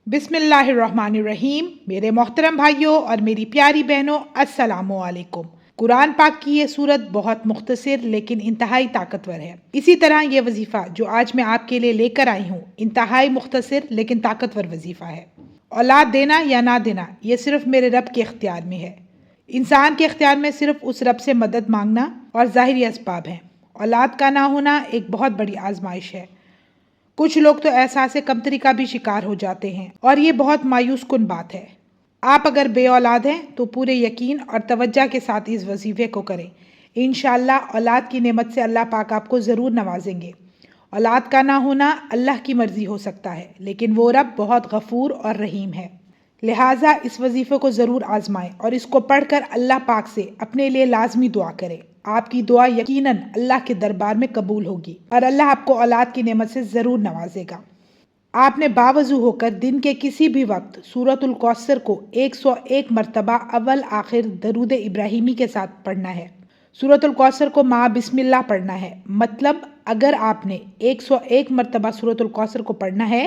बिस्मिल्लाहिर्रहमानिर्रहीम। मेरे मोहतरम भाइयों और मेरी प्यारी बहनों, अस्सलामु अलैकुम। कुरान पाक की ये सूरत बहुत मुख्तसर लेकिन इंतहाई ताकतवर है। इसी तरह ये वजीफ़ा जो आज मैं आपके लिए लेकर आई हूँ, इंतहाई मुख्तसर लेकिन ताकतवर वजीफ़ा है। औलाद देना या ना देना ये सिर्फ मेरे रब के इख्तियार में है। इंसान के इख्तियार में सिर्फ उस रब से मदद मांगना और ज़ाहिरी असबाब हैं। औलाद का ना होना एक बहुत बड़ी आजमाइश है। कुछ लोग तो एहसास कमतरी का भी शिकार हो जाते हैं और ये बहुत मायूस कुन बात है। आप अगर बे औलाद हैं तो पूरे यकीन और तवज्जो के साथ इस वजीफे को करें। इंशाअल्लाह औलाद की नेमत से अल्लाह पाक आपको ज़रूर नवाजेंगे। औलाद का ना होना अल्लाह की मर्जी हो सकता है, लेकिन वो रब बहुत गफूर और रहीम है। लिहाजा इस वजीफे को ज़रूर आजमाएं और इसको पढ़कर अल्लाह पाक से अपने लिए लाजमी दुआ करें। आपकी दुआ यकीनन अल्लाह के दरबार में कबूल होगी और अल्लाह आपको औलाद की नेमत से ज़रूर नवाजेगा। आपने बावजू होकर दिन के किसी भी वक्त सूरतुल कौसर को 101 मरतबा अव्वल आखिर दरूद इब्राहिमी के साथ पढ़ना है। सूरतुल कौसर को माँ बिस्मिल्लाह पढ़ना है। मतलब अगर आपने 101 मरतबा सूरतुल कौसर को पढ़ना है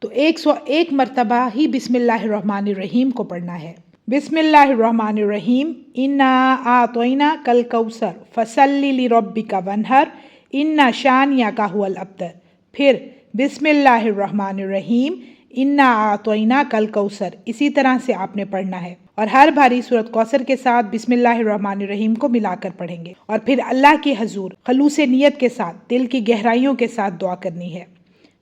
तो 101 मरतबा ही बिस्मिल्लाहिर्रहमानिर्रहीम को पढ़ना है। बिस्मिल्लाहिर्रहमानिर्रहीम। इन्ना आतोइना कल कौसर फसल्ली लिरब्बिका वनहर इन्ना शानियाका हुवल अब्तर। फिर बिस्मिल्लाहिर्रहमानिर्रहीम इन्ना आतोइना कल कौसर। इसी तरह से आपने पढ़ना है और हर बारी सूरत कौसर के साथ बिस्मिल्लाहिर्रहमानिर्रहीम को मिलाकर पढ़ेंगे और फिर अल्लाह के हजूर खलूस नियत के साथ दिल की गहराइयों के साथ दुआ करनी है।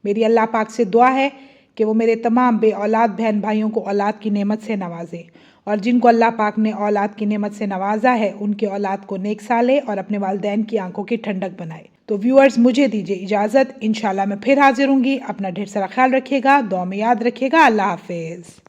मेरी अल्लाह पाक से दुआ है कि वो मेरे तमाम बे औलाद बहन भाइयों को औलाद की नेमत से नवाजे और जिनको अल्लाह पाक ने औलाद की नेमत से नवाजा है उनके औलाद को नेक साले और अपने वालिदैन की आंखों की ठंडक बनाए। तो व्यूअर्स, मुझे दीजिए इजाज़त। इंशाल्लाह मैं फिर हाजिर होंगी। अपना ढेर सारा ख्याल रखिएगा, दुआ में याद रखिएगा। अल्लाह हाफिज़।